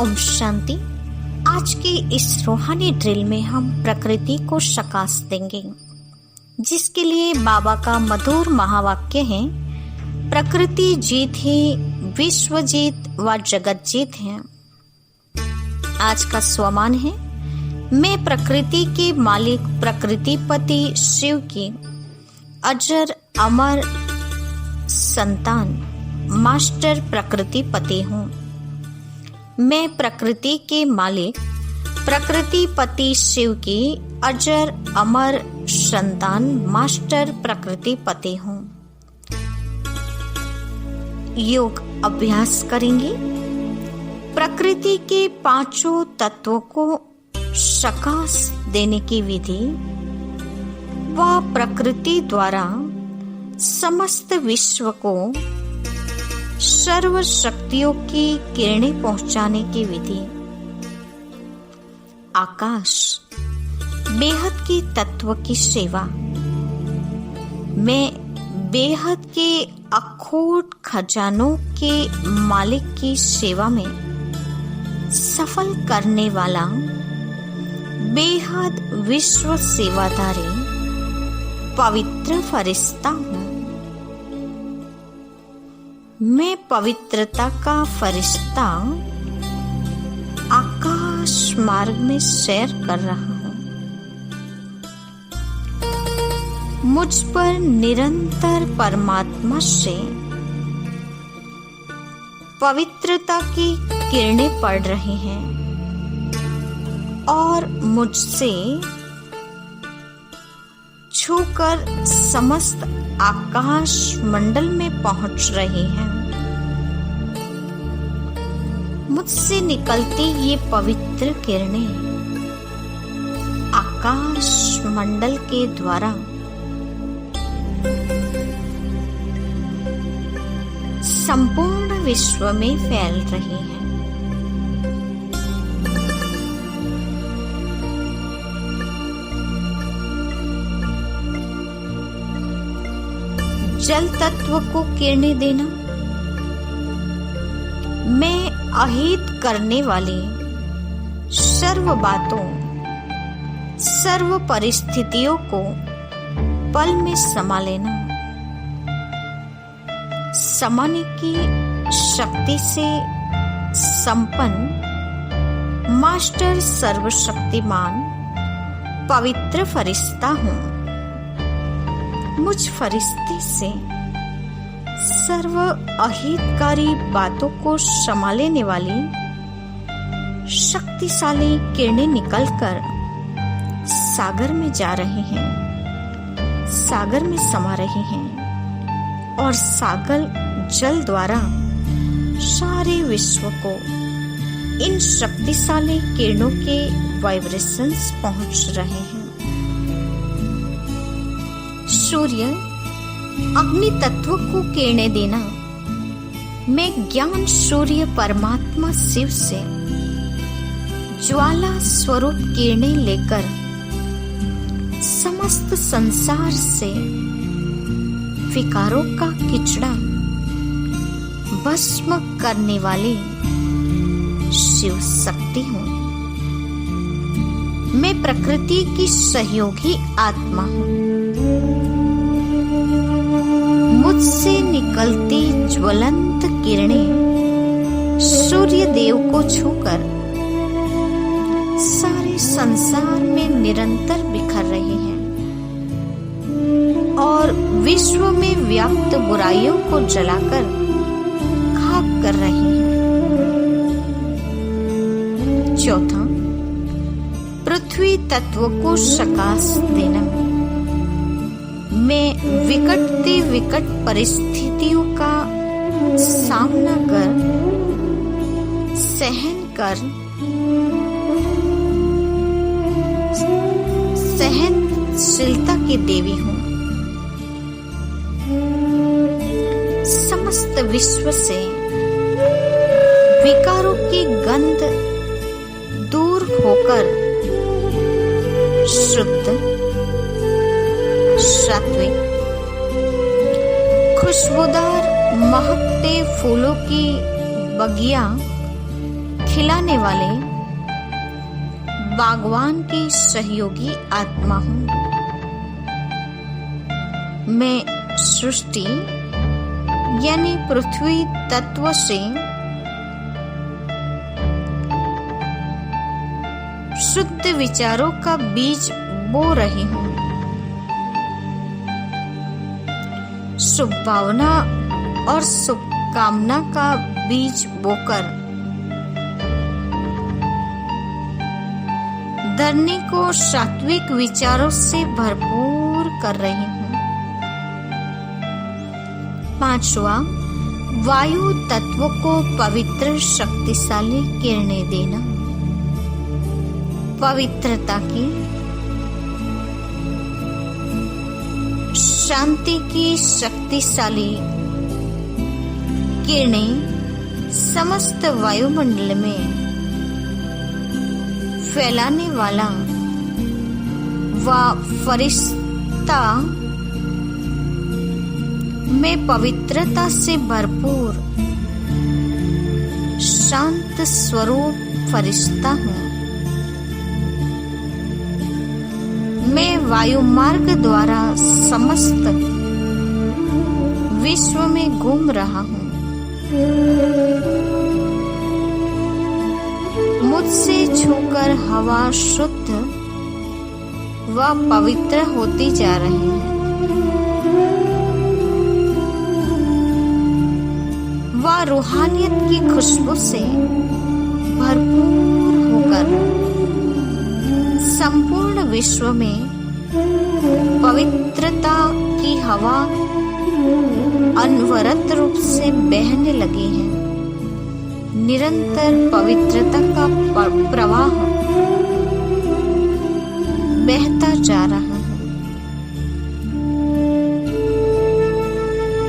ओम शांति। आज के इस रूहानी ड्रिल में हम प्रकृति को शकास देंगे, जिसके लिए बाबा का मधुर महावाक्य है, प्रकृति जीत ही विश्व जीत व जगत जीत है। आज का स्वमान है, मैं प्रकृति के मालिक प्रकृतिपति शिव की अजर अमर संतान मास्टर प्रकृतिपति हूँ। मैं प्रकृति के मालिक प्रकृतिपति शिव की अजर अमर संतान मास्टर प्रकृतिपति हूँ। योग अभ्यास करेंगे। प्रकृति के पांचों तत्वों को शकास देने की विधि व प्रकृति द्वारा समस्त विश्व को सर्व शक्तियों की किरणें पहुंचाने की विधि। आकाश बेहद के तत्व की सेवा। मैं बेहद के अखोट खजानों के मालिक की सेवा में सफल करने वाला बेहद विश्व सेवाधारी पवित्र फरिश्ता हूँ। मैं पवित्रता का फरिश्ता आकाश मार्ग में सैर कर रहा हूँ। मुझ पर निरंतर परमात्मा से पवित्रता की किरणें पड़ रही हैं और मुझसे छूकर समस्त आकाश मंडल में पहुंच रही हैं। मुझसे निकलती ये पवित्र किरणें आकाश मंडल के द्वारा संपूर्ण विश्व में फैल रही हैं। जल तत्व को किरणें देना। मैं अहित करने वाली सर्व बातों सर्व परिस्थितियों को पल में समा लेना। समाने की शक्ति से संपन्न मास्टर सर्वशक्तिमान पवित्र फरिश्ता हूँ। मुझ फरिश्ते से सर्व अहितकारी बातों को संभालने वाली शक्तिशाली किरणें निकलकर सागर में जा रही हैं, सागर में समा रही हैं और सागर जल द्वारा सारे विश्व को इन शक्तिशाली किरणों के वाइब्रेशंस पहुंच रहे हैं। सूर्य अग्नि तत्व को किरणें देना। मैं ज्ञान सूर्य परमात्मा शिव से ज्वाला स्वरूप किरणें लेकर समस्त संसार से विकारों का किचड़ा भस्म करने वाली शिव शक्ति हूँ। मैं प्रकृति की सहयोगी आत्मा हूँ। मुझसे निकलती ज्वलंत किरणें सूर्य देव को छूकर सारे संसार में निरंतर बिखर रही हैं और विश्व में व्याप्त बुराइयों को जलाकर खाक कर रही हैं। चौथा, पृथ्वी तत्व को शकास देना। मैं विकट से विकट परिस्थितियों का सामना कर सहनशीलता की देवी हूँ। समस्त विश्व से विकारों की गंध दूर होकर शुद्ध सात्विक खुशबूदार महकते फूलों की बगिया खिलाने वाले बागवान की सहयोगी आत्मा हूँ। मैं सृष्टि यानी पृथ्वी तत्व से शुद्ध विचारों का बीज बो रही हूँ। शुभ भावना और शुभकामना का बीज बोकर धरनी को सात्विक विचारों से भरपूर कर रही हूँ। 5वां, वायु तत्व को पवित्र शक्तिशाली किरणें देना। पवित्रता की, शांति की शक्तिशाली किरणें समस्त वायुमंडल में फैलाने वाला वह फरिश्ता मैं पवित्रता से भरपूर शांत स्वरूप फरिश्ता हूँ। मैं वायु मार्ग द्वारा समस्त विश्व में घूम रहा हूँ। मुझसे छूकर हवा शुद्ध व पवित्र होती जा रही है। वह रूहानियत की खुशबू से भरपूर होकर संपूर्ण विश्व में पवित्रता की हवा अनवरत रूप से बहने लगी है। निरंतर पवित्रता का प्रवाह बहता जा रहा है।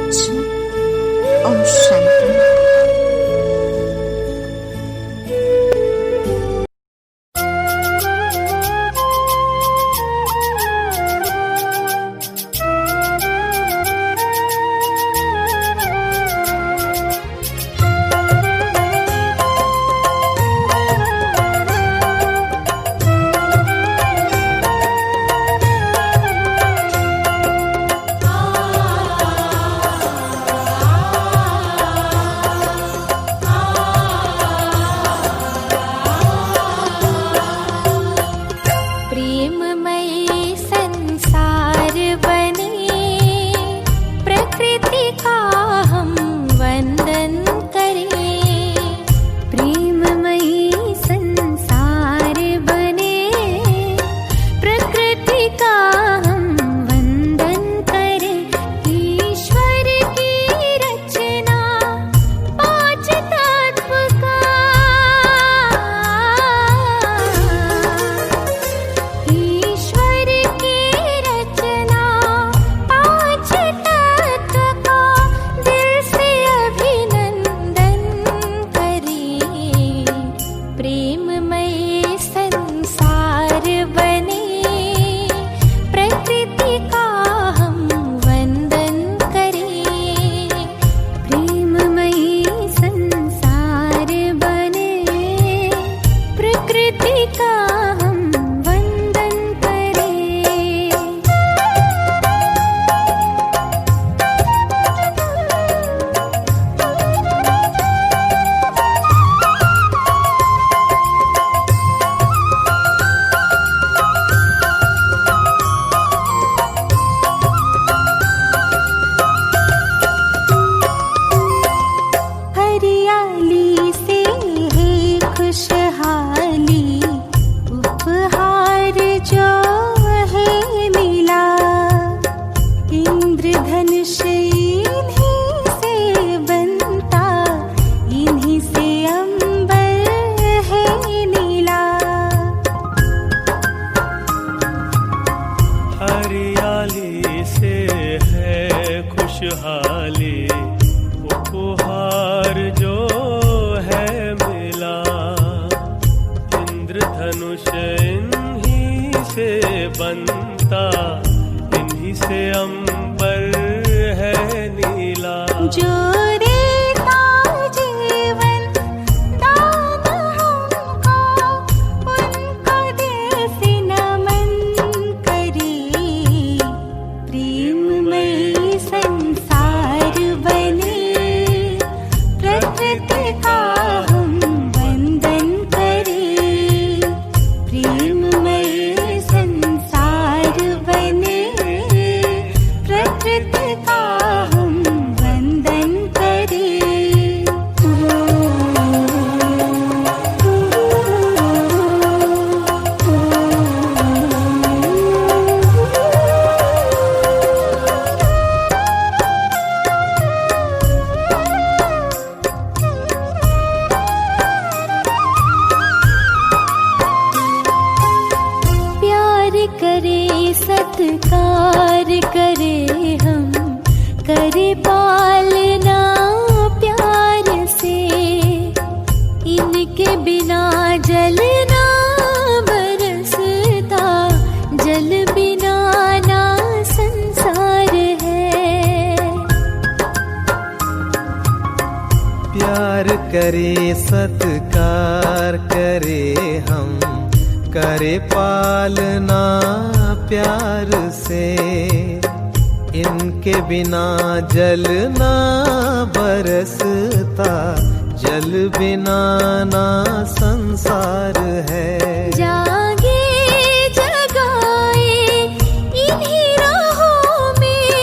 अच्छा, ओम शांति। खुशहाली उपहार जो है मिला, इंद्रधनुष इन्हीं से बनता, इन्हीं से अंबर है नीला। जो देता जीवन दान बिना जल ना बरसता, जल बिना ना संसार है। प्यार करे सत्कार करे हम, करे पालना प्यार से, इनके बिना जल ना बरसता, जल बिना ना संसार है। जागे जगाए इन्हीं राहों में,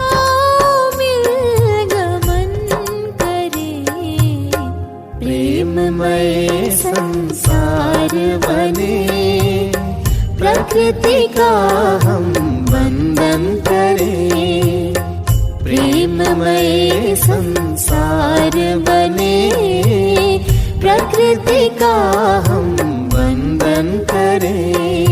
आओ मिल गमन करें। प्रेममय संसार बने, प्रकृति का हम वंदन करें। प्रेममय संसार बने, प्रकृति का हम वंदन करें।